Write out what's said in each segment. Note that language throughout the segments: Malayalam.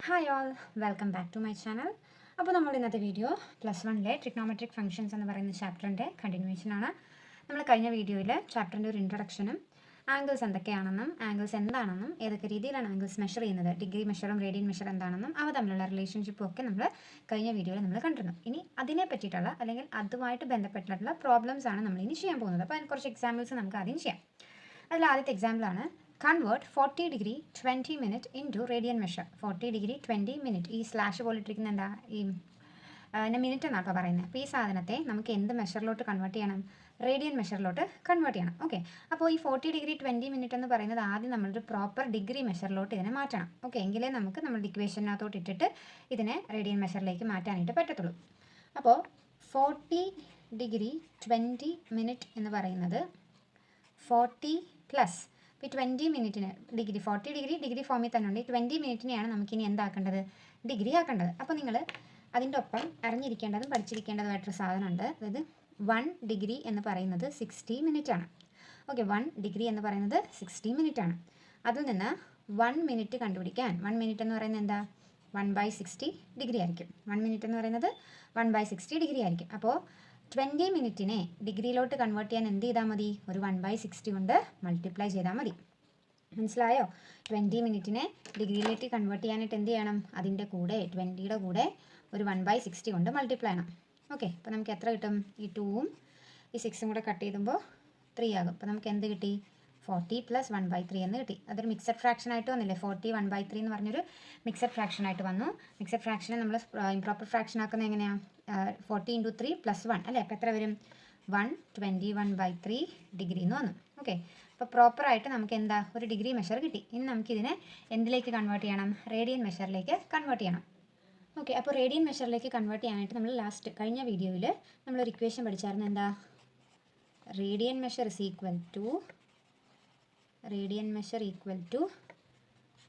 Hi all, welcome back to my channel. അപ്പോൾ നമ്മൾ ഇന്നത്തെ വീഡിയോ +1 ട്രിഗ്നോമെട്രിക് ഫംഗ്ഷൻസ് എന്ന് പറയുന്ന ചാപ്റ്ററിൻ്റെ കണ്ടിന്യൂവേഷൻ ആണ്. നമ്മൾ കഴിഞ്ഞ വീഡിയോയിൽ ചാപ്റ്ററിൻ്റെ ഒരു ഇൻട്രൊഡക്ഷനും ആംഗിൾസ് എന്തൊക്കെയാണെന്നും ആംഗിൾസ് എന്താണെന്നും ഏതൊക്കെ രീതിയിലാണ് ആംഗിൾസ് മെഷർ ചെയ്യുന്നത്, ഡിഗ്രി മെഷറും റേഡിയൻ മെഷർ എന്താണെന്നും അവ തമ്മിലുള്ള റിലേഷൻഷിപ്പും ഒക്കെ നമ്മൾ കഴിഞ്ഞ വീഡിയോയിൽ നമ്മൾ കണ്ടിരുന്നു. ഇനി അതിനെ പറ്റിയിട്ടുള്ള അല്ലെങ്കിൽ അതുമായിട്ട് ബന്ധപ്പെട്ടിട്ടുള്ള പ്രോബ്ലംസ് ആണ് നമ്മൾ ഇനി ചെയ്യാൻ പോകുന്നത്. അപ്പോൾ അതിന് കുറച്ച് എക്സാമ്പിൾസ് നമുക്ക് ആദ്യം ചെയ്യാം. അതിൽ ആദ്യത്തെ എക്സാമ്പിളാണ് convert 40 degree 20 minute into radian measure. 40 degree 20 minute, ഈ സ്ലാഷ് പോലെ ഇട്ടിരിക്കുന്ന എന്താ, ഈ മിനിറ്റ് എന്നാട്ടോ പറയുന്നത്. അപ്പോൾ ഈ സാധനത്തെ നമുക്ക് എന്ത് മെഷറിലോട്ട് കൺവേർട്ട് ചെയ്യണം? റേഡിയൻ മെഷറിലോട്ട് കൺവേർട്ട് ചെയ്യണം. ഓക്കെ, അപ്പോൾ ഈ 40 ഡിഗ്രി 20 മിനിറ്റ് എന്ന് പറയുന്നത് ആദ്യം നമ്മളൊരു പ്രോപ്പർ ഡിഗ്രി മെഷറിലോട്ട് ഇതിനെ മാറ്റണം. ഓക്കെ, എങ്കിലേ നമുക്ക് നമ്മുടെ ഇക്വേഷനകത്തോട്ട് ഇട്ടിട്ട് ഇതിനെ റേഡിയൻ മെഷറിലേക്ക് മാറ്റാനായിട്ട് പറ്റത്തുള്ളൂ. അപ്പോൾ 40 ഡിഗ്രി 20 മിനിറ്റ് എന്ന് പറയുന്നത് 40 പ്ലസ് ഇപ്പോൾ 20 മിനിറ്റിന് ഡിഗ്രി, 40 ഡിഗ്രി ഫോമിൽ തന്നെ ഉണ്ട്. 20 മിനിറ്റിനെയാണ് നമുക്കിനി എന്താക്കേണ്ടത്? ഡിഗ്രി ആക്കേണ്ടത്. അപ്പോൾ നിങ്ങൾ അതിൻ്റെ ഒപ്പം അറിഞ്ഞിരിക്കേണ്ടതും പഠിച്ചിരിക്കേണ്ടതുമായിട്ടൊരു സാധനമുണ്ട്. അതായത് 1 ഡിഗ്രി എന്ന് പറയുന്നത് 60 മിനിറ്റ് ആണ്. ഓക്കെ, 1 ഡിഗ്രി എന്ന് പറയുന്നത് 60 മിനിറ്റ് ആണ്. അതിൽ നിന്ന് 1 മിനിറ്റ് കണ്ടുപിടിക്കാൻ, 1 മിനിറ്റ് എന്ന് പറയുന്നത് എന്താ? 1/60 ഡിഗ്രി ആയിരിക്കും. 1 മിനിറ്റ് എന്ന് പറയുന്നത് 1/60 ഡിഗ്രി ആയിരിക്കും. അപ്പോൾ 20 മിനിറ്റിനെ ഡിഗ്രിയിലോട്ട് കൺവേർട്ട് ചെയ്യാൻ എന്ത് ചെയ്താൽ മതി? ഒരു 1/60 കൊണ്ട് മൾട്ടിപ്ലൈ ചെയ്താൽ മതി. മനസ്സിലായോ? 20 മിനിറ്റിനെ ഡിഗ്രിയിലേക്ക് കൺവേർട്ട് ചെയ്യാനായിട്ട് എന്ത് ചെയ്യണം? അതിൻ്റെ കൂടെ 20യുടെ കൂടെ ഒരു 1/60 കൊണ്ട് മൾട്ടിപ്ലൈ ചെയ്യണം. ഓക്കെ, അപ്പോൾ നമുക്ക് എത്ര കിട്ടും? ഈ 2ഉം ഈ 6ഉം കൂടെ കട്ട് ചെയ്യുമ്പോൾ 3 ആകും. അപ്പോൾ നമുക്ക് എന്ത് കിട്ടി? 40 + 1/3 എന്ന് കിട്ടി. അതൊരു മിക്സഡ് ഫ്രാക്ഷൻ ആയിട്ട് വന്നില്ലേ? 40 1/3 എന്ന് പറഞ്ഞൊരു മിക്സഡ് ഫ്രാക്ഷൻ ആയിട്ട് വന്നു. മിക്സഡ് ഫ്രാക്ഷനെ നമ്മൾ ഇംപ്രോപ്പർ ഫ്രാക്ഷൻ ആക്കുന്നത് എങ്ങനെയാണ്? 40 × 3 + 1 അല്ലേ? അപ്പോൾ എത്ര വരും? 121/3 ഡിഗ്രി എന്ന് വന്നു. ഓക്കെ, അപ്പോൾ പ്രോപ്പറായിട്ട് നമുക്ക് എന്താ, ഒരു ഡിഗ്രി മെഷർ കിട്ടി. ഇനി നമുക്കിതിനെ എന്തിലേക്ക് കൺവേർട്ട് ചെയ്യണം? റേഡിയൻ മെഷറിലേക്ക് കൺവേർട്ട് ചെയ്യണം. ഓക്കെ, അപ്പോൾ റേഡിയൻ മെഷറിലേക്ക് കൺവേർട്ട് ചെയ്യാനായിട്ട് നമ്മൾ ലാസ്റ്റ് കഴിഞ്ഞ വീഡിയോയിൽ നമ്മളൊരു ഇക്വേഷൻ പഠിച്ചായിരുന്നു. എന്താ? Radian measure is equal to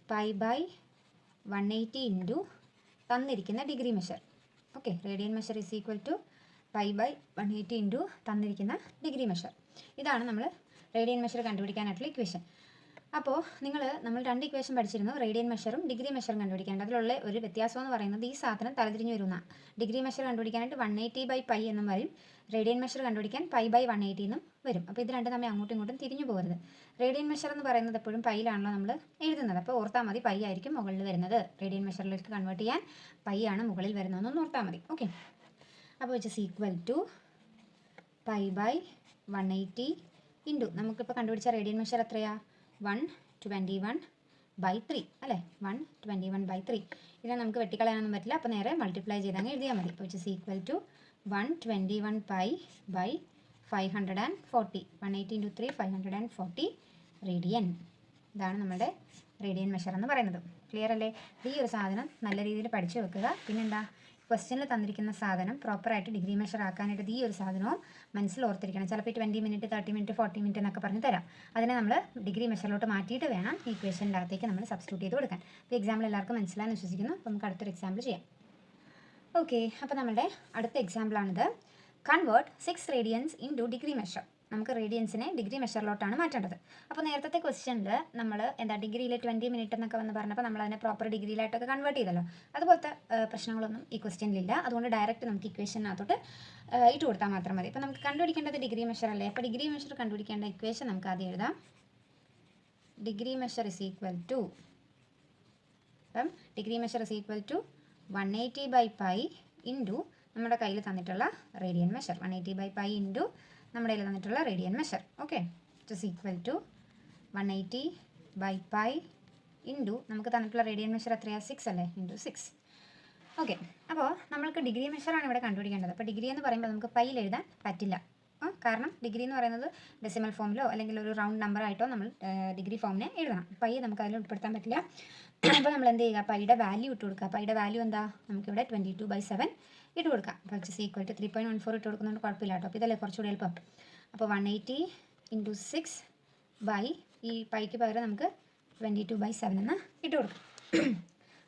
π/180 into തന്നിരിക്കുന്ന degree measure. Okay, radian measure is equal to π/180 into തന്നിരിക്കുന്ന ഡിഗ്രി മെഷർ. ഇതാണ് നമ്മൾ റേഡിയൻ മെഷർ കണ്ടുപിടിക്കാനായിട്ടുള്ള ഇക്വേഷൻ. അപ്പോൾ നമ്മൾ 2 ഇക്വേഷൻ പഠിച്ചിരുന്നു, റേഡിയൻ മെഷറും ഡിഗ്രി മെഷറും കണ്ടുപിടിക്കേണ്ടത്. അതിലുള്ള ഒരു വ്യത്യാസം എന്ന് പറയുന്നത് ഈ സാധനം തലതിരിഞ്ഞ് വരുന്ന ഡിഗ്രി മെഷർ കണ്ടുപിടിക്കാനായിട്ട് 180/π എന്നും വരും, റേഡിയൻ മെഷർ കണ്ടുപിടിക്കാൻ π/180 എന്നും വരും. അപ്പോൾ ഇത് രണ്ടും തമ്മിൽ അങ്ങോട്ടും ഇങ്ങോട്ടും തിരിഞ്ഞു പോകരുത്. റേഡിയൻ മെഷർ എന്ന് പറയുന്നത് എപ്പോഴും പൈയിലാണല്ലോ നമ്മൾ എഴുതുന്നത്. അപ്പോൾ ഓർത്താൽ മതി, പൈ ആയിരിക്കും മുകളിൽ വരുന്നത്. റേഡിയൻ മെഷറിലേക്ക് കൺവേർട്ട് ചെയ്യാൻ പൈ ആണ് മുകളിൽ വരുന്നതെന്ന് ഓർത്താൽ മതി. ഓക്കെ, അപ്പോൾ which is equal to π/180 into നമുക്കിപ്പോൾ കണ്ടുപിടിച്ച റേഡിയൻ മെഷർ എത്രയാ? 121/3 അല്ലേ? 121/3. ഇതിനെ നമുക്ക് വെട്ടിക്കളയാനൊന്നും പറ്റില്ല. അപ്പോൾ നേരെ മൾട്ടിപ്ലൈ ചെയ്തങ്ങ് എഴുതിയാൽ മതി. Which is equal to 121π/540. 180 × 3 540 radian. ഇതാണ് നമ്മുടെ റേഡിയൻ മെഷർ എന്ന് പറയുന്നത്. ക്ലിയർ അല്ലേ? ഈ ഒരു സാധനം നല്ല രീതിയിൽ പഠിച്ചു വെക്കുക. പിന്നെന്താ, ക്വസ്റ്റ്യനിൽ തന്നിരിക്കുന്ന സാധനം പ്രോപ്പറായിട്ട് ഡിഗ്രി മെഷർ ആക്കാനായിട്ട് ഈ ഒരു സാധനവും മനസ്സിൽ ഓർത്തിരിക്കണം. ചിലപ്പോൾ 20 മിനിറ്റ് 30 മിനിറ്റ് 40 മിനിറ്റ് എന്നൊക്കെ പറഞ്ഞ് തരാം. അതിനെ നമ്മൾ ഡിഗ്രി മെഷറിലോട്ട് മാറ്റിയിട്ട് വേണം ഈ ഇക്വേഷൻ്റെ അകത്തേക്ക് നമ്മൾ സബ്സ്റ്റിറ്റ്യൂട്ട് ചെയ്ത് കൊടുക്കാൻ. അപ്പോൾ എക്സാമ്പിൾ എല്ലാവർക്കും മനസ്സിലായെന്ന് വിശ്വസിക്കുന്നു. അപ്പോൾ നമുക്ക് അടുത്തൊരു എക്സാമ്പിൾ ചെയ്യാം. ഓക്കെ, അപ്പോൾ നമ്മുടെ അടുത്ത എക്സാമ്പിളാണിത്. Convert 6 radians into degree measure. നമുക്ക് റേഡിയൻസിനെ ഡിഗ്രി മെഷറിലോട്ടാണ് മാറ്റേണ്ടത്. അപ്പോൾ നേരത്തെ ക്വസ്റ്റ്യനിൽ നമ്മൾ എന്താ ഡിഗ്രിയിൽ 20 മിനിറ്റ് എന്നൊക്കെ വന്ന് പറഞ്ഞപ്പോൾ നമ്മൾ അതിനെ പ്രോപ്പർ ഡിഗ്രിയിലായിട്ടൊക്കെ കൺവേർട്ട് ചെയ്തല്ലോ. അതുപോലത്തെ പ്രശ്നങ്ങളൊന്നും ഈ ക്വസ്റ്റ്യനിലില്ല. അതുകൊണ്ട് ഡയറക്റ്റ് നമുക്ക് ഇക്വേഷനകത്തോട്ട് ഇട്ട് കൊടുത്താൽ മാത്രം മതി. അപ്പോൾ നമുക്ക് കണ്ടുപിടിക്കേണ്ടത് ഡിഗ്രി മെഷർ അല്ലേ? അപ്പോൾ ഡിഗ്രി മെഷർ കണ്ടുപിടിക്കേണ്ട ഇക്വേഷൻ നമുക്ക് ആദ്യം എഴുതാം. Degree measure is equal to, അപ്പം degree measure is equal to 180/π into നമ്മുടെ കയ്യിൽ തന്നിട്ടുള്ള റേഡിയൻ മെഷർ. 180/π ഇൻറ്റു നമ്മുടെ കയ്യിൽ തന്നിട്ടുള്ള radian measure. Okay, it is equal to 180/π into നമുക്ക് തന്നിട്ടുള്ള റേഡിയൻ മെഷർ എത്രയാണ്? 6 അല്ലേ? ഇൻറ്റു 6. ഓക്കെ, അപ്പോൾ നമ്മൾക്ക് ഡിഗ്രി മെഷറാണ് ഇവിടെ കണ്ടുപിടിക്കേണ്ടത്. അപ്പോൾ ഡിഗ്രി എന്ന് പറയുമ്പോൾ നമുക്ക് പൈയിൽ എഴുതാൻ പറ്റില്ല. കാരണം ഡിഗ്രി എന്ന് പറയുന്നത് ഡെസിമൽ ഫോമിലോ അല്ലെങ്കിൽ ഒരു റൗണ്ട് നമ്പർ ആയിട്ടോ നമ്മൾ ഡിഗ്രി ഫോമിനെ എഴുതണം. പൈ നമുക്ക് അതിൽ ഉൾപ്പെടുത്താൻ പറ്റില്ല. അപ്പോൾ നമ്മൾ എന്ത് ചെയ്യുക? പൈയുടെ വാല്യൂ ഇട്ട് കൊടുക്കുക. പൈയുടെ വാല്യൂ എന്താ? നമുക്കിവിടെ 22/7 ഇട്ട് കൊടുക്കാം. അപ്പോൾ ഇറ്റ് ഇസ് ഈക്വൽ ടു 3.14 ഇട്ട് കൊടുക്കുന്നതുകൊണ്ട് കുഴപ്പമില്ല കേട്ടോ. അപ്പോൾ ഇതല്ലേ കുറച്ചുകൂടി എളുപ്പം. അപ്പോൾ 180 × 6 ഈ പൈക്ക് പകരം നമുക്ക് 22/7 എന്ന് ഇട്ട് കൊടുക്കാം.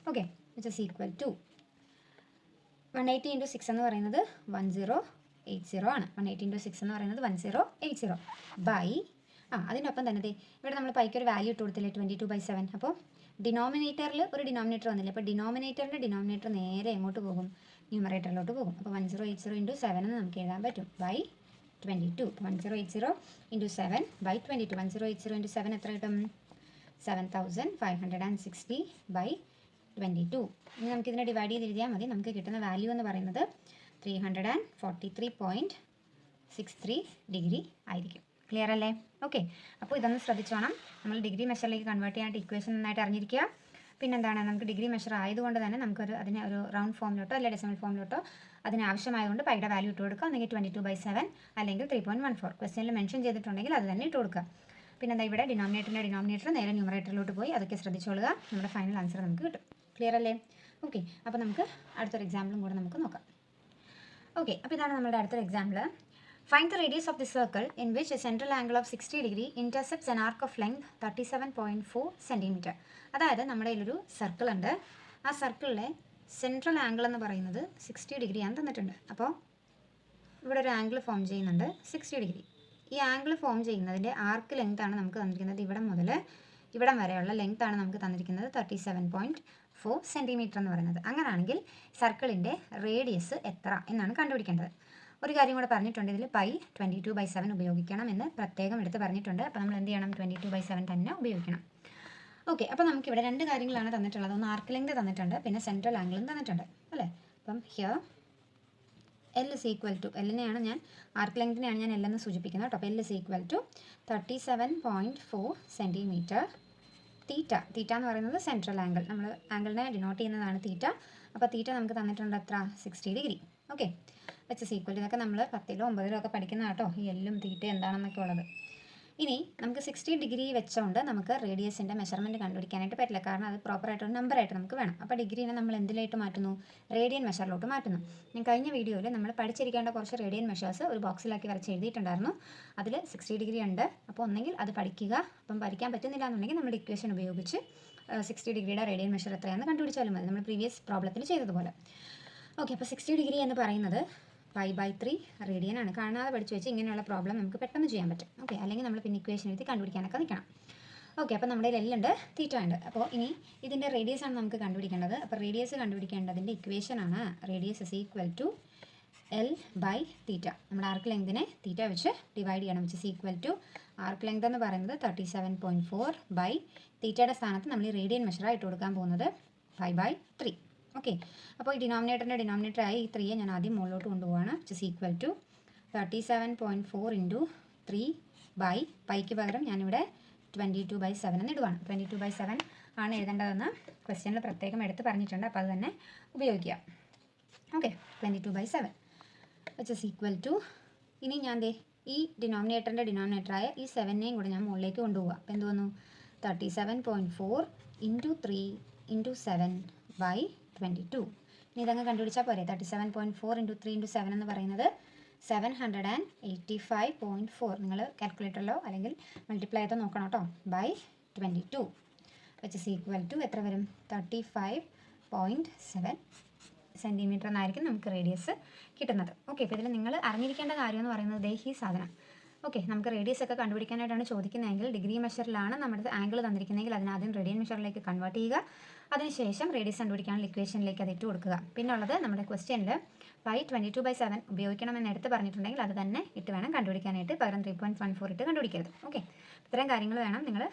Okay, it is equal to 180 × 6 എന്ന് പറയുന്നത് 1080 ആണ്. 180 × 6 എന്ന് പറയുന്നത് 1080 അതിൻ്റെ ഒപ്പം തന്നെ ഇവിടെ നമ്മൾ പൈക്ക് ഒരു വാല്യൂ ഇട്ട് കൊടുത്തില്ലേ 22/7. അപ്പോൾ ഡിനോമിനേറ്ററിൽ ഒരു ഡിനോമിനേറ്റർ വന്നില്ല. അപ്പോൾ ഡിനോമിനേറ്റർ നേരെ എങ്ങോട്ട് പോകും? ന്യൂമറേറ്ററിലോട്ട് പോകും. അപ്പോൾ 1080 × 7 എന്ന് നമുക്ക് എഴുതാൻ പറ്റും ബൈ 22. 1080 × 7 ബൈ 22. 1080 × 7 എത്ര കിട്ടും? 7560/22. ഇനി നമുക്കിതിനെ ഡിവൈഡ് ചെയ്ത് എഴുതിയാൽ മതി. നമുക്ക് കിട്ടുന്ന വാല്യൂ എന്ന് പറയുന്നത് 343.63 ഡിഗ്രി ആയിരിക്കും. ക്ലിയർ അല്ലേ? ഓക്കെ, അപ്പോൾ ഇതൊന്ന് ശ്രദ്ധിച്ചോണം. നമ്മൾ ഡിഗ്രി മെഷറിലേക്ക് കൺവേർട്ട് ചെയ്യാനായിട്ട് ഇക്വേഷൻ നന്നായിട്ട് അറിഞ്ഞിരിക്കുക. പിന്നെന്താണ്, നമുക്ക് ഡിഗ്രി മെഷർ ആയതുകൊണ്ട് തന്നെ അതിനെ ഒരു റൗണ്ട് ഫോമിലോട്ടോ അല്ലെങ്കിൽ ഡെസിമൽ ഫോമിലോട്ടോ അതിനാവശ്യമായതുകൊണ്ട് പൈയുടെ വാല്യൂ ഇട്ട് കൊടുക്കുക. അല്ലെങ്കിൽ 22/7 അല്ലെങ്കിൽ 3.14 ക്വസ്റ്റ്യനിൽ മെൻഷൻ ചെയ്തിട്ടുണ്ടെങ്കിൽ അത് തന്നെ ഇട്ട് കൊടുക്കുക. പിന്നെ ഇവിടെ ഡിനോമിനേറ്റർ നേരെ ന്യൂമറേറ്ററിലോട്ട് പോയി അതൊക്കെ ശ്രദ്ധിച്ചോളുക. നമ്മുടെ ഫൈനൽ ആൻസർ നമുക്ക് കിട്ടും. ക്ലിയർ അല്ലേ? ഓക്കെ, അപ്പോൾ നമുക്ക് അടുത്തൊരു എക്സാമ്പിളും കൂടെ നമുക്ക് നോക്കാം. ഓക്കെ, അപ്പോൾ ഇതാണ് നമ്മുടെ അടുത്തൊരു example. Find the radius of the circle in which a central angle of 60 degree intercepts an arc of length 37.4 cm. അതായത് നമ്മുടെ കയ്യിലൊരു സർക്കിൾ ഉണ്ട്. ആ സർക്കിളിലെ സെൻട്രൽ ആംഗിൾ എന്ന് പറയുന്നത് 60 ഡിഗ്രിയാണ് തന്നിട്ടുണ്ട്. അപ്പോൾ ഇവിടെ ഒരു ആംഗിൾ ഫോം ചെയ്യുന്നുണ്ട് 60 ഡിഗ്രി. ഈ ആംഗിൾ ഫോം ചെയ്യുന്നതിൻ്റെ ആർക്ക് ലെങ്ത് ആണ് നമുക്ക് തന്നിരിക്കുന്നത്. ഇവിടെ മുതൽ ഇവിടം വരെയുള്ള ലെങ്ത് ആണ് നമുക്ക് തന്നിരിക്കുന്നത് 37.4 സെൻറ്റിമീറ്റർ എന്ന് പറയുന്നത്. അങ്ങനെയാണെങ്കിൽ സർക്കിളിൻ്റെ റേഡിയസ് എത്ര എന്നാണ് കണ്ടുപിടിക്കേണ്ടത്. ഒരു കാര്യം കൂടെ പറഞ്ഞിട്ടുണ്ട്, ഇതിൽ പൈ 22/7 ഉപയോഗിക്കണം എന്ന് പ്രത്യേകം എടുത്ത് പറഞ്ഞിട്ടുണ്ട്. അപ്പോൾ നമ്മൾ എന്ത് ചെയ്യണം? 22/7 തന്നെ ഉപയോഗിക്കണം. ഓക്കെ, അപ്പോൾ നമുക്കിവിടെ രണ്ട് കാര്യങ്ങളാണ് തന്നിട്ടുള്ളത്. ഒന്ന് ആർക്ക് ലെങ്ത് തന്നിട്ടുണ്ട്, പിന്നെ സെൻട്രൽ ആംഗിളും തന്നിട്ടുണ്ട് അല്ലേ. അപ്പം here L is equal to, എല്ലിനെയാണ് ഞാൻ ആർക്ക് ലെങ്തിനെയാണ് ഞാൻ L എന്ന് സൂചിപ്പിക്കുന്നത് കേട്ടോ. അപ്പോൾ L is equal to 37.4 centimetre. Theta എന്ന് പറയുന്നത് സെൻട്രൽ ആംഗിൾ, നമ്മൾ ആംഗിളിനെ ഡിനോട്ട് ചെയ്യുന്നതാണ് തീറ്റ. അപ്പോൾ തീറ്റ നമുക്ക് തന്നിട്ടുണ്ട് എത്ര? 60 ഡിഗ്രി. ഓക്കെ, വെച്ച് ഈക്വൽ ഇതൊക്കെ നമ്മൾ 10ലും 9ലും ഒക്കെ പഠിക്കുന്ന കേട്ടോ, ഈ എല്ലും തീറ്റ എന്താണെന്നൊക്കെ ഉള്ളത്. ഇനി നമുക്ക് 60 ഡിഗ്രി വെച്ചുകൊണ്ട് നമുക്ക് റേഡിയസിൻ്റെ മെഷർമെൻറ്റ് കണ്ടുപിടിക്കാനായിട്ട് പറ്റില്ല. കാരണം അത് പ്രോപ്പറായിട്ടൊരു നമ്പറായിട്ട് നമുക്ക് വേണം. അപ്പോൾ ഡിഗ്രീനെ നമ്മൾ എന്തിലായിട്ട് മാറ്റുന്നു? റേഡിയൻ മെഷറിലോട്ട് മാറ്റുന്നു. ഞാൻ കഴിഞ്ഞ വീഡിയോയിൽ നമ്മൾ പഠിച്ചിരിക്കേണ്ട കുറച്ച് റേഡിയൻ മെഷേഴ്സ് ഒരു ബോക്സിലാക്കി വരച്ച് എഴുതിയിട്ടുണ്ടായിരുന്നു. അതിൽ 60 ഡിഗ്രി ഉണ്ട്. അപ്പോൾ ഒന്നെങ്കിൽ അത് പഠിക്കുക, അപ്പം പഠിക്കാൻ പറ്റുന്നില്ല എന്നുണ്ടെങ്കിൽ നമ്മുടെ ഇക്വേഷൻ ഉപയോഗിച്ച് 60 ഡിഗ്രിയുടെ റേഡിയൻ മെഷർ എത്രയാണെന്ന് കണ്ടുപിടിച്ചാലും മതി, നമ്മൾ പ്രീവിയസ് പ്രോബ്ലത്തിൽ ചെയ്തതുപോലെ. ഓക്കെ, അപ്പോൾ 60 ഡിഗ്രി എന്ന് പറയുന്നത് π/3 റേഡിയൻ ആണ്. കാണാതെ പഠിച്ചു വെച്ച് ഇങ്ങനെയുള്ള പ്രോബ്ലം നമുക്ക് പെട്ടെന്ന് ചെയ്യാൻ പറ്റും. ഓക്കെ, അല്ലെങ്കിൽ നമ്മൾ പിന്നെ ഇക്വേഷൻ എഴുതി കണ്ടുപിടിക്കാനൊക്കെ നിൽക്കണം. ഓക്കെ, അപ്പോൾ നമ്മുടെ എല്ലുണ്ട്, തീറ്റ ഉണ്ട്. അപ്പോൾ ഇനി ഇതിൻ്റെ റേഡിയസ് ആണ് നമുക്ക് കണ്ടുപിടിക്കേണ്ടത്. അപ്പോൾ റേഡിയസ് കണ്ടുപിടിക്കേണ്ടതിൻ്റെ ഇക്വേഷനാണ് റേഡിയസ് ഇസ് ഈക്വൽ ടു L/തീറ്റ. നമ്മുടെ ആർക്ക് ലെങ്തിനെ തീറ്റ വെച്ച് ഡിവൈഡ് ചെയ്യണം, which is equal to arc length എന്ന് പറയുന്നത് 37.4 ബൈ തീറ്റയുടെ സ്ഥാനത്ത് നമ്മൾ ഈ റേഡിയൻ മെഷറായിട്ട് കൊടുക്കാൻ പോകുന്നത് 5/3. ഓക്കെ, അപ്പോൾ ഈ ഡിനോമിനേറ്ററായി ഈ 3 ഞാൻ ആദ്യം മുകളിലോട്ട് കൊണ്ടുപോവാണ്, which is equal to 37.4 × 3 by പൈക്ക് പകരം ഞാനിവിടെ 22/7 എന്ന് ഇടുവാണ്. 22/7 ആണ് എഴുതേണ്ടതെന്ന് ക്വസ്റ്റ്യനിൽ പ്രത്യേകം എടുത്ത് പറഞ്ഞിട്ടുണ്ട്. അപ്പോൾ അത് തന്നെ ഉപയോഗിക്കുക. Okay, 22/7 which is equal to, ഇനി ഞാൻ ഈ ഡിനോമിനേറ്ററായ ഈ 7നെയും കൂടെ ഞാൻ മുകളിലേക്ക് കൊണ്ടുപോവുക. അപ്പോൾ എന്ത് വന്നു? 37.4 × 3 × 7 ബൈ 22. ഇനി ഇതങ്ങ് കണ്ടുപിടിച്ചാൽ പോരെ. 37.4 × 3 × 7 എന്ന് പറയുന്നത് 785.4. നിങ്ങൾ കാൽക്കുലേറ്ററിലോ അല്ലെങ്കിൽ മൾട്ടിപ്ലൈ ചെയ്തോ നോക്കണം കേട്ടോ. By 22 which is equal to എത്ര വരും? 35.7 സെൻറ്റിമീറ്റർ എന്നായിരിക്കും നമുക്ക് റേഡിയസ് കിട്ടുന്നത്. ഓക്കെ, അപ്പോൾ ഇതിൽ നിങ്ങൾ അറിഞ്ഞിരിക്കേണ്ട കാര്യം എന്ന് പറയുന്നത് ഈ സാധനം. ഓക്കെ, നമുക്ക് റേഡിയസ് ഒക്കെ കണ്ടുപിടിക്കാനായിട്ടാണ് ചോദിക്കുന്നതെങ്കിൽ ഡിഗ്രി മെഷറിലാണ് നമ്മുടെ ആംഗിൾ തന്നിരിക്കുന്നതെങ്കിൽ അതിനാദ്യം റേഡിയൻ മെഷറിലേക്ക് കൺവേർട്ട് ചെയ്യുക. അതിനുശേഷം റേഡിയസ് കണ്ടുപിടിക്കാനുള്ള ഇക്വേഷനിലേക്ക് അത് ഇട്ട് കൊടുക്കുക. പിന്നെ ഉള്ളത് നമ്മുടെ ക്വസ്റ്റ്യനിൽ പൈ 22/7 ഉപയോഗിക്കണമെന്ന് എടുത്ത് പറഞ്ഞിട്ടുണ്ടെങ്കിൽ അത് തന്നെ ഇട്ട് വേണം കണ്ടുപിടിക്കാനായിട്ട്, പകരം 3.14 ഇട്ട് കണ്ടുപിടിക്കരുത്. ഓക്കെ, ഇത്രയും കാര്യങ്ങൾ വേണം നിങ്ങൾ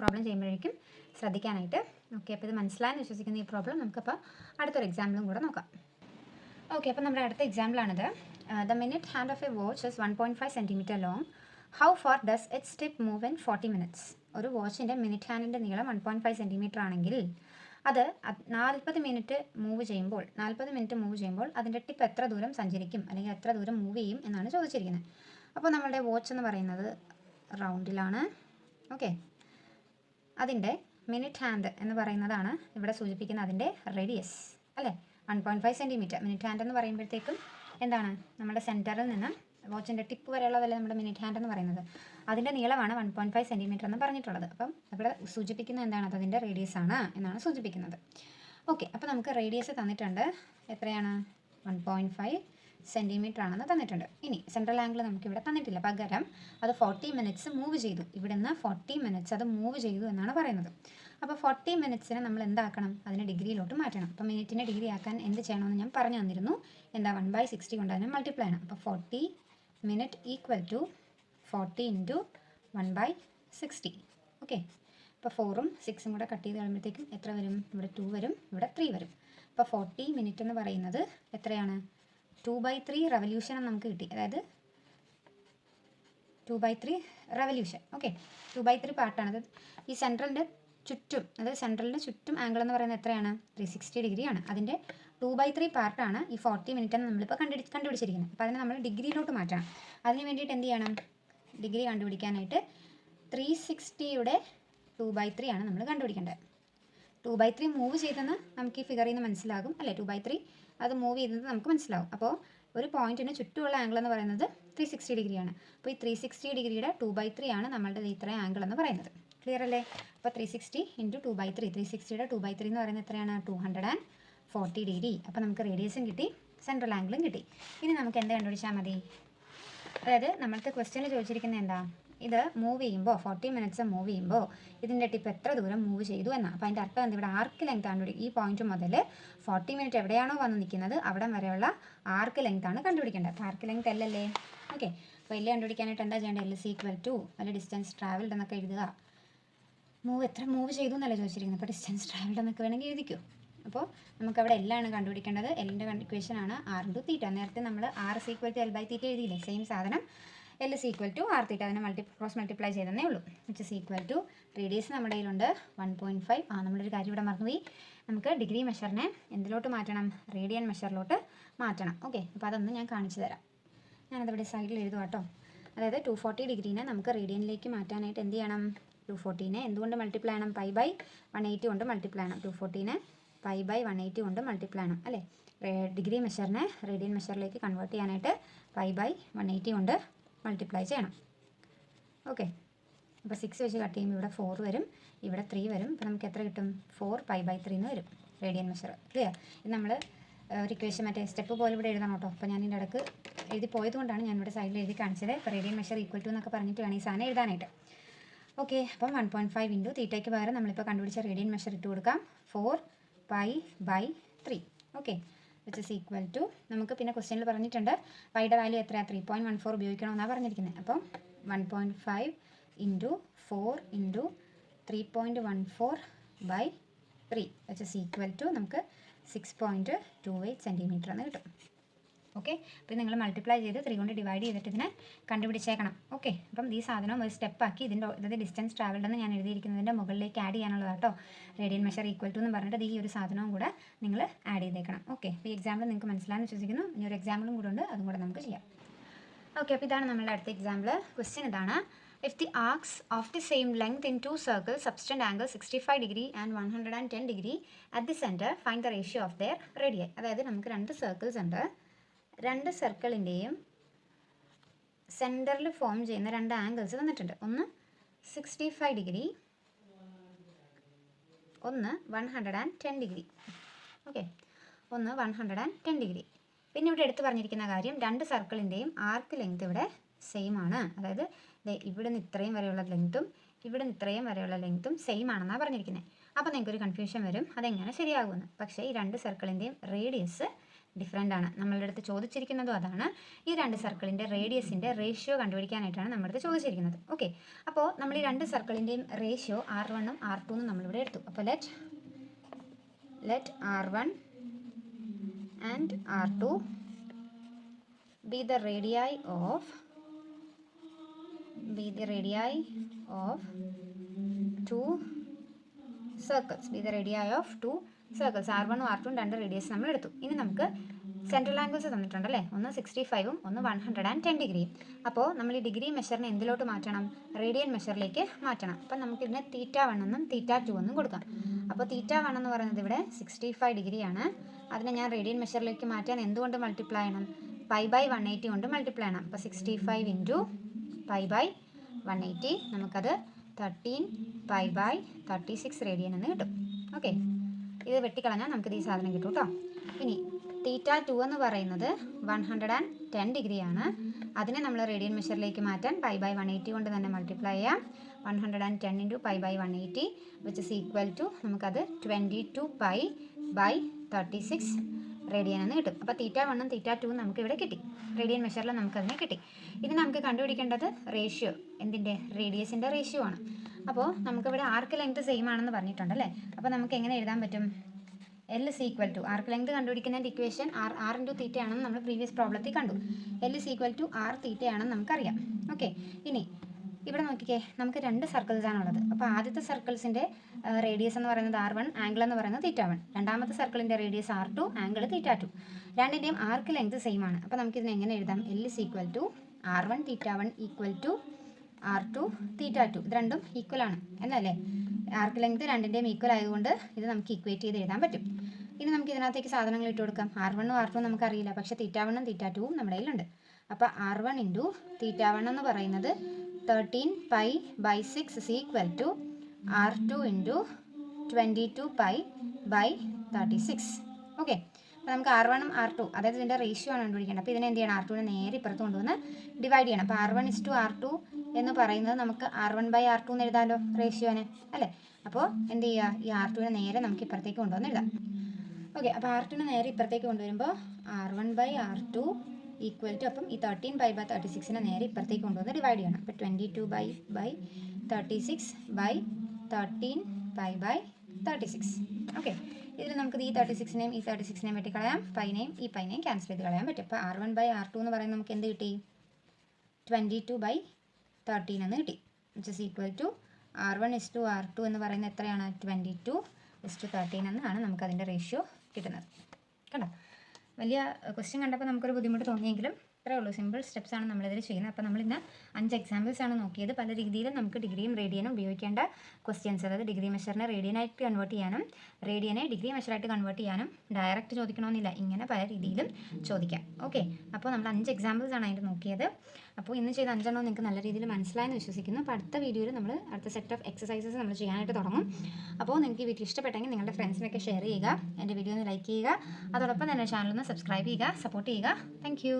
പ്രോബ്ലം ചെയ്യുമ്പോഴേക്കും ശ്രദ്ധിക്കാനായിട്ട്. ഓക്കെ, അപ്പോൾ ഇത് മനസ്സിലായെന്ന് വിശ്വസിക്കുന്ന ഈ പ്രോബ്ലം നമുക്കപ്പോൾ അടുത്തൊരു എക്സാമ്പിളും കൂടെ നോക്കാം. ഓക്കെ, അപ്പോൾ നമ്മുടെ അടുത്ത എക്സാമ്പിളാണിത്. The minute hand of a watch is 1.5 centimeter long. How far does its tip move in 40 minutes? ഒരു വാച്ചിൻ്റെ മിനിറ്റ് ഹാൻഡിൻ്റെ നീളം 1.5 സെൻറ്റിമീറ്റർ ആണെങ്കിൽ അത് 40 മിനിറ്റ് മൂവ് ചെയ്യുമ്പോൾ അതിൻ്റെ ടിപ്പ് എത്ര ദൂരം സഞ്ചരിക്കും അല്ലെങ്കിൽ എത്ര ദൂരം മൂവ് ചെയ്യും എന്നാണ് ചോദിച്ചിരിക്കുന്നത്. അപ്പോൾ നമ്മുടെ വാച്ച് എന്ന് പറയുന്നത് റൗണ്ടിലാണ്. ഓക്കെ, അതിൻ്റെ മിനിറ്റ് ഹാൻഡ് എന്ന് പറയുന്നതാണ് ഇവിടെ സൂചിപ്പിക്കുന്ന അതിൻ്റെ റേഡിയസ് അല്ലേ, 1.5 സെൻറ്റിമീറ്റർ. മിനിറ്റ് ഹാൻഡ് എന്ന് പറയുമ്പോഴത്തേക്കും എന്താണ്, നമ്മുടെ സെൻറ്ററിൽ നിന്ന് വാച്ചിൻ്റെ ടിപ്പ് വരെയുള്ളതല്ലേ നമ്മുടെ മിനിറ്റ് ഹാൻഡ് എന്ന് പറയുന്നത്. അതിൻ്റെ നീളമാണ് 1.5 സെൻറ്റിമീറ്റർ എന്ന് പറഞ്ഞിട്ടുള്ളത്. അപ്പം ഇവിടെ സൂചിപ്പിക്കുന്നത് എന്താണ്? അതിൻ്റെ റേഡിയസ് ആണ് എന്നാണ് സൂചിപ്പിക്കുന്നത്. ഓക്കെ, അപ്പോൾ നമുക്ക് റേഡിയസ് തന്നിട്ടുണ്ട്. എത്രയാണ്? 1.5 സെൻറ്റിമീറ്റർ ആണെന്ന് തന്നിട്ടുണ്ട്. ഇനി സെൻട്രൽ ആംഗിൾ നമുക്കിവിടെ തന്നിട്ടില്ല, പകരം അത് 40 മിനിറ്റ്സ് മൂവ് ചെയ്തു, ഇവിടെ നിന്ന് 40 മിനിറ്റ്സ് അത് മൂവ് ചെയ്തു എന്നാണ് പറയുന്നത്. അപ്പോൾ 40 മിനിറ്റ്സിനെ നമ്മൾ എന്താക്കണം, അതിനെ ഡിഗ്രിയിലോട്ട് മാറ്റണം. അപ്പോൾ മിനിറ്റിനെ ഡിഗ്രി ആക്കാൻ എന്ത് ചെയ്യണമെന്ന് ഞാൻ പറഞ്ഞു തന്നിരുന്നു. എന്താ 1/60 കൊണ്ട് അതിനെ മൾട്ടിപ്ലൈ ചെയ്യണം. അപ്പോൾ 40 മിനിറ്റ് ഈക്വൽ ടു 40 ഇൻറ്റു 1/60. ഓക്കെ, അപ്പോൾ 4ഉം 6ഉം കൂടെ കട്ട് ചെയ്ത് കഴിയുമ്പോഴത്തേക്കും എത്ര വരും, ഇവിടെ 2 വരും, ഇവിടെ 3 വരും. അപ്പോൾ 40 മിനിറ്റ് എന്ന് പറയുന്നത് എത്രയാണ്, 2/3 റവല്യൂഷൻ നമുക്ക് കിട്ടി. അതായത് 2/3 റവല്യൂഷൻ. ഓക്കെ, 2/3 പാർട്ടാണത്. ഈ സെൻട്രലിൻ്റെ ചുറ്റും, അതായത് സെൻട്രലിൻ്റെ ചുറ്റും ആംഗിൾ എന്ന് പറയുന്നത് എത്രയാണ്, 360 ഡിഗ്രിയാണ്. അതിൻ്റെ 2/3 പാർട്ടാണ് ഈ 40 മിനിറ്റ് എന്ന് നമ്മളിപ്പോൾ കണ്ടുപിടിച്ചിരിക്കുന്നത്. അപ്പോൾ അതിനെ നമ്മൾ ഡിഗ്രിയിലോട്ട് മാറ്റണം. അതിന് വേണ്ടിയിട്ട് എന്ത് ചെയ്യണം, ഡിഗ്രി കണ്ടുപിടിക്കാനായിട്ട് 360യുടെ 2/3 ആണ് നമ്മൾ കണ്ടുപിടിക്കേണ്ടത്. 2/3 മൂവ് ചെയ്തെന്ന് നമുക്ക് ഈ ഫിഗറിൽ നിന്ന് മനസ്സിലാകും അല്ലേ, 2/3 അത് മൂവ് ചെയ്തത് നമുക്ക് മനസ്സിലാവും. അപ്പോൾ ഒരു പോയിന്റിന് ചുറ്റുമുള്ള ആംഗിൾ എന്ന് പറയുന്നത് 360 ഡിഗ്രിയാണ്. അപ്പോൾ ഈ 360 ഡിഗ്രിയുടെ 2/3 ആണ് നമ്മളുടെ ഇത്രയും ആംഗിൾ എന്ന് പറയുന്നത്. ക്ലിയർ അല്ലേ? അപ്പോൾ 360 ഇൻറ്റു 2/3, 360യുടെ 2/3 എന്ന് പറയുന്നത് എത്രയാണ്, 240 ഡിഗ്രി. അപ്പോൾ നമുക്ക് റേഡിയസും കിട്ടി, സെൻട്രൽ ആംഗിളും കിട്ടി. ഇനി നമുക്ക് എന്ത് കണ്ടുപിടിച്ചാൽ മതി, അതായത് നമ്മൾക്ക് ക്വസ്റ്റ്യനിൽ ചോദിച്ചിരിക്കുന്നത് എന്താ, ഇത് മൂവ് ചെയ്യുമ്പോൾ 40 മിനിറ്റ്സ് മൂവ് ചെയ്യുമ്പോൾ ഇതിൻ്റെ ടിപ്പ് എത്ര ദൂരം മൂവ് ചെയ്തു എന്നാണ്. അപ്പോൾ അതിൻ്റെ അർത്ഥം എന്താ, ഇവിടെ ആർക്ക് ലെങ്ത് ആണ്, ഈ പോയിന്റ് മുതൽ 40 മിനിറ്റ് എവിടെയാണോ വന്ന് നിൽക്കുന്നത് അവിടെ വരെയുള്ള ആർക്ക് ലെങ്ത് ആണ് കണ്ടുപിടിക്കേണ്ടത്. അപ്പോൾ ആർക്ക് ലെങ്ത് അല്ലല്ലേ. ഓക്കെ, അപ്പോൾ എല്ലാം കണ്ടുപിടിക്കാനായിട്ട് എന്താ ചെയ്യേണ്ടത്, L = അല്ല ഡിസ്റ്റൻസ് ട്രാവൽഡ് എന്നൊക്കെ എഴുതുക. എത്ര മൂവ് ചെയ്തു എന്നല്ല ചോദിച്ചിരിക്കുന്നത്, അപ്പോൾ ഡിസ്റ്റൻസ് ട്രാവൽഡ് എന്നൊക്കെ വേണമെങ്കിൽ എഴുതിക്കോ. അപ്പോൾ നമുക്കവിടെ എല്ലാണ് കണ്ടുപിടിക്കേണ്ടത്. എല്ലിൻ്റെ ഇക്വേഷൻ ആണ് r × θ. നേരത്തെ നമ്മൾ r = L/θ എഴുതിയില്ലേ, സെയിം സാധനം L = r θ. അതിനെ ക്രോസ് മൾട്ടിപ്ലൈ ചെയ്തതേ ഉള്ളൂ. = റേഡിയസ് നമ്മുടെ കയ്യിലുണ്ട് 1.5. നമ്മളൊരു കാര്യം ഇവിടെ മറന്നുപോയി, നമുക്ക് ഡിഗ്രി മെഷറിനെ എന്തിലോട്ട് മാറ്റണം, റേഡിയൻ മെഷറിലോട്ട് മാറ്റണം. ഓക്കെ, അപ്പോൾ അതൊന്ന് ഞാൻ കാണിച്ചു തരാം. ഞാനതിവിടെ സൈഡിൽ എഴുതുക കേട്ടോ. അതായത് 240 ഡിഗ്രീനെ നമുക്ക് റേഡിയനിലേക്ക് മാറ്റാനായിട്ട് എന്ത് ചെയ്യണം, 240നെ എന്തുകൊണ്ട് മൾട്ടിപ്ലൈ ചെയ്യണം, π/180 കൊണ്ട് മൾട്ടിപ്ലൈ ചെയ്യണം. 240നെ π/180 കൊണ്ട് മൾട്ടിപ്ലൈ ചെയ്യണം അല്ലേ. ഡിഗ്രി മെഷറിനെ റേഡിയൻ മെഷറിലേക്ക് കൺവേർട്ട് ചെയ്യാനായിട്ട് π/180 കൊണ്ട് മൾട്ടിപ്ലൈ ചെയ്യണം. ഓക്കെ, അപ്പോൾ 6 വെച്ച് കട്ട് ചെയ്യുമ്പോൾ ഇവിടെ 4 വരും, ഇവിടെ 3 വരും. അപ്പോൾ നമുക്ക് എത്ര കിട്ടും, 4π/3 എന്ന് വരും റേഡിയൻ മെഷർ. ക്ലിയർ? ഇത് നമ്മൾ ഒരു ഇക്വേഷൻ മറ്റേ സ്റ്റെപ്പ് പോലെ ഇവിടെ എഴുതണം കേട്ടോ. അപ്പോൾ ഞാൻ ഇതിൻ്റെ ഇടയ്ക്ക് എഴുതി പോയതുകൊണ്ടാണ് ഞാനിവിടെ സൈഡിൽ എഴുതി കാണിച്ചത്. ഇപ്പോൾ റേഡിയൻ മെഷർ = എന്നൊക്കെ പറഞ്ഞിട്ട് വേണം ഈ സാധനം എഴുതാനായിട്ട്. ഓക്കെ, അപ്പം 1.5 ഇൻറ്റു തീറ്റയ്ക്ക് പകരം നമ്മളിപ്പോൾ കണ്ടുപിടിച്ച റേഡിയൻ മെഷർ ഇട്ട് കൊടുക്കാം, 4π/3. ഓക്കെ, = നമുക്ക് പിന്നെ ക്വസ്റ്റ്യനിൽ പറഞ്ഞിട്ടുണ്ട് പൈയുടെ വാല്യൂ എത്രയാണ്, 3.14 ഉപയോഗിക്കണമെന്നാണ് പറഞ്ഞിരിക്കുന്നത്. അപ്പം 1.5 ഇൻറ്റു 4 ഇൻറ്റു 3.14/3 = നമുക്ക് 6.28 സെൻറ്റിമീറ്റർ എന്ന് കിട്ടും. ഓക്കെ, അപ്പോൾ നിങ്ങൾ മൾട്ടിപ്ലൈ ചെയ്ത് 3 കൊണ്ട് ഡിവൈഡ് ചെയ്തിട്ട് ഇതിനെ കണ്ടുപിടിച്ചേക്കണം. ഓക്കെ, അപ്പം ഈ സാധനം ഒരു സ്റ്റെപ്പാക്കി ഇതിൻ്റെ ഡിസ്റ്റൻസ് ട്രാവൽഡ് എന്ന് ഞാൻ എഴുതിയിരിക്കുന്നതിൻ്റെ മുകളിലേക്ക് ആഡ് ചെയ്യാനുള്ളതാണ് കേട്ടോ. റേഡിയൻ മെഷർ = എന്ന് പറഞ്ഞിട്ട് ഈ ഒരു സാധനവും കൂടെ നിങ്ങൾ ആഡ് ചെയ്തേക്കണം. ഓക്കെ, അപ്പോൾ ഈ എക്സാമ്പിൾ നിങ്ങൾക്ക് മനസ്സിലാണെന്ന് വിശ്വസിക്കുന്നു. ഇനി ഒരു എക്സാമ്പിളും കൂടെ ഉണ്ട്, അതും കൂടെ നമുക്ക് ചെയ്യാം. ഓക്കെ, അപ്പോൾ ഇതാണ് നമ്മളുടെ അടുത്ത എക്സാമ്പിൾ. ക്വസ്റ്റ്യൻ ഇതാണ്, if the arcs of the same length in two circles subtend angle 65 degree and 110 degree at the center, find the ratio of their radii. അതായത് നമുക്ക് രണ്ട് സർക്കിൾസ് ഉണ്ട്, രണ്ട് സർക്കിളിൻ്റെയും സെൻറ്ററിൽ ഫോം ചെയ്യുന്ന രണ്ട് ആംഗിൾസ് തന്നിട്ടുണ്ട്. ഒന്ന് 65 ഡിഗ്രി, ഒന്ന് 110 ഡിഗ്രി. ഓക്കെ, ഒന്ന് 110 ഡിഗ്രി. പിന്നെ ഇവിടെ എടുത്ത് പറഞ്ഞിരിക്കുന്ന കാര്യം, രണ്ട് സർക്കിളിൻ്റെയും ആർക്ക് ലെങ്ത് ഇവിടെ സെയിം ആണ്. അതായത് ഇവിടെ നിന്ന് ഇത്രയും വരെയുള്ള ലെങ്ത്തും ഇവിടെ നിന്ന് ഇത്രയും വരെയുള്ള ലെങ്ത്തും സെയിം ആണെന്നാണ് പറഞ്ഞിരിക്കുന്നത്. അപ്പോൾ നിങ്ങൾക്കൊരു കൺഫ്യൂഷൻ വരും, അതെങ്ങനെ ശരിയാകുമെന്ന്. പക്ഷേ ഈ രണ്ട് സർക്കിളിൻ്റെയും റേഡിയസ് ഡിഫറെൻ്റ് ആണ്. നമ്മളുടെ അടുത്ത് ചോദിച്ചിരിക്കുന്നതും അതാണ്. ഈ രണ്ട് സർക്കിളിൻ്റെ റേഡിയസിൻ്റെ റേഷ്യോ കണ്ടുപിടിക്കാനായിട്ടാണ് നമ്മുടെ അടുത്ത് ചോദിച്ചിരിക്കുന്നത്. ഓക്കെ, അപ്പോൾ നമ്മൾ ഈ രണ്ട് സർക്കിളിൻ്റെയും റേഷ്യോ R1ഉം R2ഉം നമ്മളിവിടെ എടുത്തു. അപ്പോൾ let R1 and R2 be the radii of two circles. R1ഉം R2ഉം രണ്ട് റേഡിയസ് നമ്മൾ എടുത്തു. ഇനി നമുക്ക് സെൻട്രൽ ആംഗിൾസ് തന്നിട്ടുണ്ടല്ലേ, ഒന്ന് 65ഉം ഒന്ന് 110 ഡിഗ്രിയും. അപ്പോൾ നമ്മൾ ഈ ഡിഗ്രി മെഷറിനെ എന്തിലോട്ട് മാറ്റണം, റേഡിയൻ മെഷറിലേക്ക് മാറ്റണം. അപ്പം നമുക്കിതിനെ θ1 എന്നും θ2 എന്നും കൊടുക്കാം. അപ്പോൾ θ1 എന്ന് പറയുന്നത് ഇവിടെ 65 ഡിഗ്രിയാണ്. അതിനെ ഞാൻ റേഡിയൻ മെഷറിലേക്ക് മാറ്റാൻ എന്തുകൊണ്ട് മൾട്ടിപ്ലൈ ചെയ്യണം, π/180 കൊണ്ട് മൾട്ടിപ്ലൈ ചെയ്യണം. അപ്പോൾ 65 ഇൻറ്റു π/180 നമുക്കത് 13π/36 റേഡിയൻ എന്ന് കിട്ടും. ഓക്കെ, ഇത് വെട്ടിക്കളഞ്ഞാൽ നമുക്കിത് ഈ സാധനം കിട്ടും കേട്ടോ. ഇനി തീറ്റ 2 എന്ന് പറയുന്നത് 110 ഡിഗ്രിയാണ്. അതിനെ നമ്മൾ റേഡിയൻ മെഷറിലേക്ക് മാറ്റാൻ പൈ ബൈ 180 കൊണ്ട് തന്നെ മൾട്ടിപ്ലൈ ചെയ്യാം. 110 into pi by 180 which is equal to നമുക്കത് 22 പൈ ബൈ 36 റേഡിയൻ എന്ന് കിട്ടും. അപ്പോൾ തീറ്റ 1ഉം തീറ്റ 2ഉം നമുക്ക് ഇവിടെ കിട്ടി. റേഡിയൻ മെഷറിൽ നമുക്കതിനെ കിട്ടി. ഇനി നമുക്ക് കണ്ടുപിടിക്കേണ്ടത് റേഷ്യോ, എന്തിൻ്റെ, റേഡിയസിൻ്റെ റേഷ്യോ ആണ്. അപ്പോൾ നമുക്കിവിടെ ആർക്ക് ലെങ്ത് സെയിം ആണെന്ന് പറഞ്ഞിട്ടുണ്ടല്ലേ. അപ്പോൾ നമുക്ക് എങ്ങനെ എഴുതാൻ പറ്റും? L is equal to arc length കണ്ടുപിടിക്കുന്നതിൻ്റെ ഇക്വേഷൻ ആർ ഇൻറ്റു തീറ്റ ആണെന്ന് നമ്മൾ പ്രീവിയസ് പ്രോബ്ലത്തിൽ കണ്ടു. L is equal to R theta ആണെന്ന് നമുക്കറിയാം. ഓക്കെ, ഇനി ഇവിടെ നോക്കിക്കേ, നമുക്ക് 2 സർക്കിൾസ് ആണുള്ളത്. അപ്പോൾ ആദ്യത്തെ സർക്കിൾസിൻ്റെ റേഡിയസ് എന്ന് പറയുന്നത് R1, ആംഗിൾ എന്ന് പറയുന്നത് തീറ്റ 1. രണ്ടാമത്തെ സർക്കിളിൻ്റെ റേഡിയസ് R2, ആംഗിൾ തീറ്റ 2. രണ്ടിൻ്റെയും ആർക്ക് ലെങ്ത് സെയിം ആണ്. അപ്പോൾ നമുക്കിതിനെ എങ്ങനെ എഴുതാം? L is equal to R1 theta 1 equal to R2 theta 2. ഇത് രണ്ടും ഈക്വൽ ആണ് എന്നല്ലേ? ആർക്ക് ലെങ്ത് രണ്ടിൻ്റെയും ഈക്വൽ ആയതുകൊണ്ട് ഇത് നമുക്ക് ഇക്വേറ്റ് ചെയ്ത് എഴുതാൻ പറ്റും. ഇനി നമുക്ക് ഇതിനകത്തേക്ക് സാധനങ്ങൾ ഇട്ട് കൊടുക്കാം. R1ഉം R2ഉം നമുക്കറിയില്ല, പക്ഷേ തീറ്റ 1ഉം തീറ്റ 2ഉം നമ്മുടെ കയ്യിലുണ്ട്. അപ്പോൾ R1 ഇൻറ്റു തീറ്റ 1 എന്ന് പറയുന്നത് 13 pi by 6 is equal to R2 into 22 pi by 36. Okay, അപ്പോൾ നമുക്ക് R1ഉം R2, അതായത് ഇതിൻ്റെ റേഷ്യോ ആണ് കണ്ടുപിടിക്കേണ്ടത്. അപ്പോൾ ഇതിനെ എന്ത് ചെയ്യണം? R2നെ നേരെ ഇപ്പുറത്ത് കൊണ്ടുവന്ന് ഡിവൈഡ് ചെയ്യണം. അപ്പോൾ R1 is to R2 എന്ന് പറയുന്നത് നമുക്ക് R1 ബൈ R2 എന്ന് എഴുതാമല്ലോ, റേഷ്യോനെ അല്ലേ. അപ്പോൾ എന്ത് ചെയ്യുക? ഈ R2നെ നേരെ നമുക്ക് ഇപ്പുറത്തേക്ക് കൊണ്ടുവന്ന് എഴുതാം. ഓക്കെ, അപ്പോൾ R2നെ നേരെ ഇപ്പുറത്തേക്ക് കൊണ്ടുവരുമ്പോൾ R1 by R2 equal to, അപ്പം ഈ 13 പൈ ബൈ 36നെ നേരെ ഇപ്പുറത്തേക്ക് കൊണ്ടുവന്ന് ഡിവൈഡ് ചെയ്യണം. അപ്പോൾ 22 by 36 by 13 pi by 36. Okay, ഇതിൽ നമുക്ക് ഈ 36നെയും ഈ 36നെയും വെട്ടിക്കളയാം, പൈനെയും ഈ പൈനെയും ക്യാൻസൽ ചെയ്ത് കളയാൻ പറ്റും. അപ്പോൾ R1 ബൈ R2 എന്ന് പറയുന്നത് നമുക്ക് എന്ത് കിട്ടി? 22 ബൈ 13 എന്ന് കിട്ടി. Which is equal to R1 is to R2 എന്ന് പറയുന്നത് എത്രയാണ്? 22 is to 13 എന്നാണ് നമുക്കതിൻ്റെ റേഷ്യോ കിട്ടുന്നത്. കണ്ടോ, വലിയ ക്വസ്റ്റ്യൻ കണ്ടപ്പോൾ നമുക്കൊരു ബുദ്ധിമുട്ട് തോന്നിയെങ്കിലും ഇത്രയേ ഉള്ളൂ. സിമ്പിൾ സ്റ്റെപ്സ് ആണ് നമ്മളിതിൽ ചെയ്യുന്നത്. അപ്പോൾ നമ്മളിന്ന് 5 എക്സാമ്പിൾസ് ആണ് നോക്കിയത്. പല രീതിയിലും നമുക്ക് ഡിഗ്രിയും റേഡിയനും ഉപയോഗിക്കേണ്ട ക്വസ്റ്റ്യൻസ്, അതായത് ഡിഗ്രി മെഷറിനെ റേഡിയനായിട്ട് കൺവേർട്ട് ചെയ്യാനും റേഡിയനെ ഡിഗ്രി മെഷറായിട്ട് കൺവേർട്ട് ചെയ്യാനും ഡയറക്റ്റ് ചോദിക്കണമെന്നില്ല, ഇങ്ങനെ പല രീതിയിലും ചോദിക്കാം. ഓക്കെ, അപ്പോൾ നമ്മൾ 5 എക്സാമ്പിൾസ് ആണ് അതിൻ്റെ നോക്കിയത്. അപ്പോൾ ഇന്ന് ചെയ്ത 5 എണ്ണം നിങ്ങൾക്ക് നല്ല രീതിയിൽ മനസ്സിലായെന്ന് വിശ്വസിക്കുന്നു. അപ്പോൾ അടുത്ത വീഡിയോയിൽ നമ്മൾ അടുത്ത സെറ്റ് ഓഫ് എക്സസൈസസ് നമ്മൾ ചെയ്യാനായിട്ട് തുടങ്ങും. അപ്പോൾ നിങ്ങൾക്ക് ഈ വീഡിയോ ഇഷ്ടപ്പെട്ടെങ്കിൽ നിങ്ങളുടെ ഫ്രണ്ട്സിനൊക്കെ ഷെയർ ചെയ്യുക, എൻ്റെ വീഡിയോ ഒന്ന് ലൈക്ക് ചെയ്യുക, അതോടൊപ്പം തന്നെ ചാനലൊന്ന് സബ്സ്ക്രൈബ് ചെയ്യുക, സപ്പോർട്ട് ചെയ്യുക. Thank you.